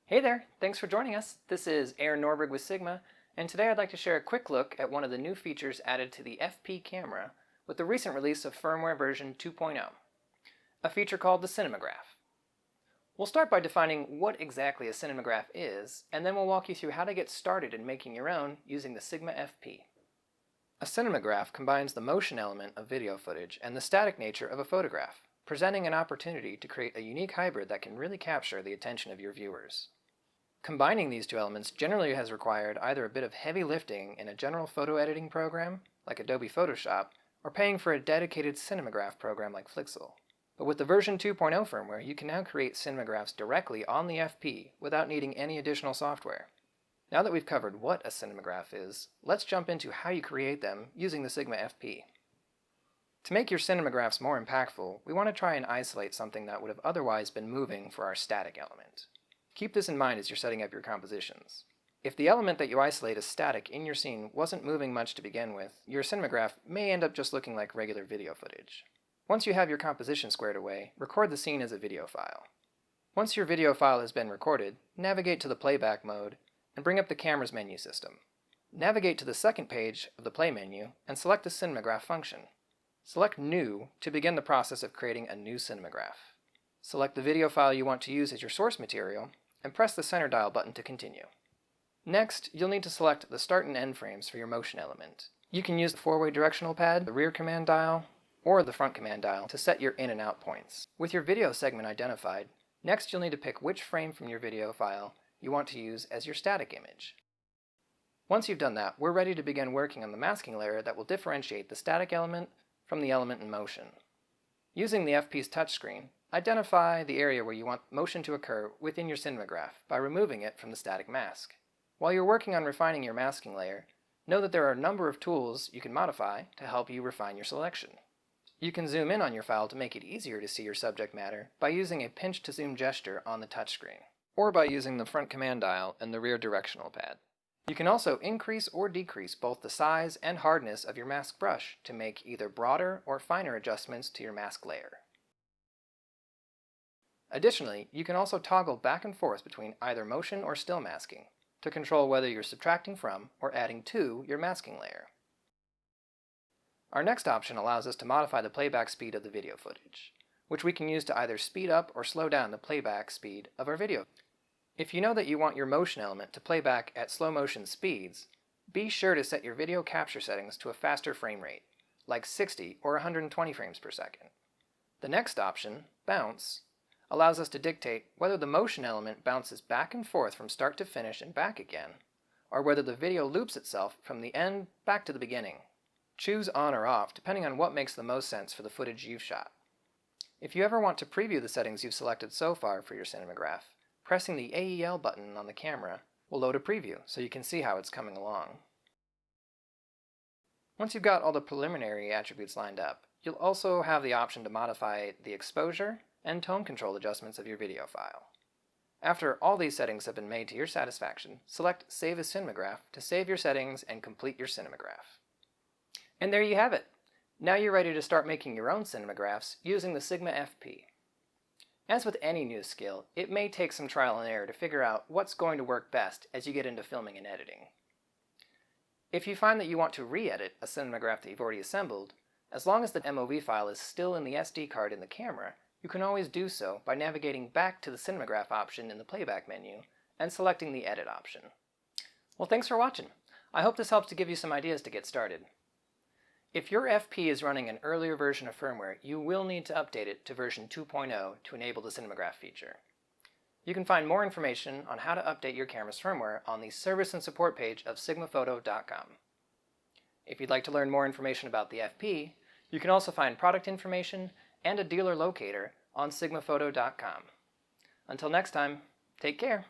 Hey there, thanks for joining us. This is Aaron Norberg with Sigma, and today I'd like to share a quick look at one of the new features added to the FP camera with the recent release of firmware version 2.0, a feature called the Cinemagraph. We'll start by defining what exactly a Cinemagraph is, and then we'll walk you through how to get started in making your own using the Sigma FP. A Cinemagraph combines the motion element of video footage and the static nature of a photograph, presenting an opportunity to create a unique hybrid that can really capture the attention of your viewers. Combining these two elements generally has required either a bit of heavy lifting in a general photo editing program, like Adobe Photoshop, or paying for a dedicated Cinemagraph program like Flixel. But with the version 2.0 firmware, you can now create Cinemagraphs directly on the FP without needing any additional software. Now that we've covered what a Cinemagraph is, let's jump into how you create them using the Sigma FP. To make your Cinemagraphs more impactful, we want to try and isolate something that would have otherwise been moving for our static element. Keep this in mind as you're setting up your compositions. If the element that you isolate as static in your scene wasn't moving much to begin with, your Cinemagraph may end up just looking like regular video footage. Once you have your composition squared away, record the scene as a video file. Once your video file has been recorded, navigate to the playback mode and bring up the camera's menu system. Navigate to the second page of the play menu and select the Cinemagraph function. Select New to begin the process of creating a new Cinemagraph. Select the video file you want to use as your source material and press the center dial button to continue. Next, you'll need to select the start and end frames for your motion element. You can use the four-way directional pad, the rear command dial, or the front command dial to set your in and out points. With your video segment identified, next you'll need to pick which frame from your video file you want to use as your static image. Once you've done that, we're ready to begin working on the masking layer that will differentiate the static element from the element in motion. Using the FP's touchscreen, identify the area where you want motion to occur within your Cinemagraph by removing it from the static mask. While you're working on refining your masking layer, know that there are a number of tools you can modify to help you refine your selection. You can zoom in on your file to make it easier to see your subject matter by using a pinch to zoom gesture on the touchscreen, or by using the front command dial and the rear directional pad. You can also increase or decrease both the size and hardness of your mask brush to make either broader or finer adjustments to your mask layer. Additionally, you can also toggle back and forth between either motion or still masking to control whether you're subtracting from or adding to your masking layer. Our next option allows us to modify the playback speed of the video footage, which we can use to either speed up or slow down the playback speed of our video. If you know that you want your motion element to play back at slow motion speeds, be sure to set your video capture settings to a faster frame rate, like 60 or 120 frames per second. The next option, Bounce, allows us to dictate whether the motion element bounces back and forth from start to finish and back again, or whether the video loops itself from the end back to the beginning. Choose on or off depending on what makes the most sense for the footage you've shot. If you ever want to preview the settings you've selected so far for your Cinemagraph, pressing the AEL button on the camera will load a preview so you can see how it's coming along. Once you've got all the preliminary attributes lined up, you'll also have the option to modify the exposure and tone control adjustments of your video file. After all these settings have been made to your satisfaction, select Save as Cinemagraph to save your settings and complete your Cinemagraph. And there you have it! Now you're ready to start making your own Cinemagraphs using the Sigma FP. As with any new skill, it may take some trial and error to figure out what's going to work best as you get into filming and editing. If you find that you want to re-edit a Cinemagraph that you've already assembled, as long as the MOV file is still in the SD card in the camera, you can always do so by navigating back to the Cinemagraph option in the playback menu and selecting the Edit option. Well, thanks for watching. I hope this helps to give you some ideas to get started. If your FP is running an earlier version of firmware, you will need to update it to version 2.0 to enable the Cinemagraph feature. You can find more information on how to update your camera's firmware on the service and support page of sigmaphoto.com. If you'd like to learn more information about the FP, you can also find product information and a dealer locator on sigmaphoto.com. Until next time, take care!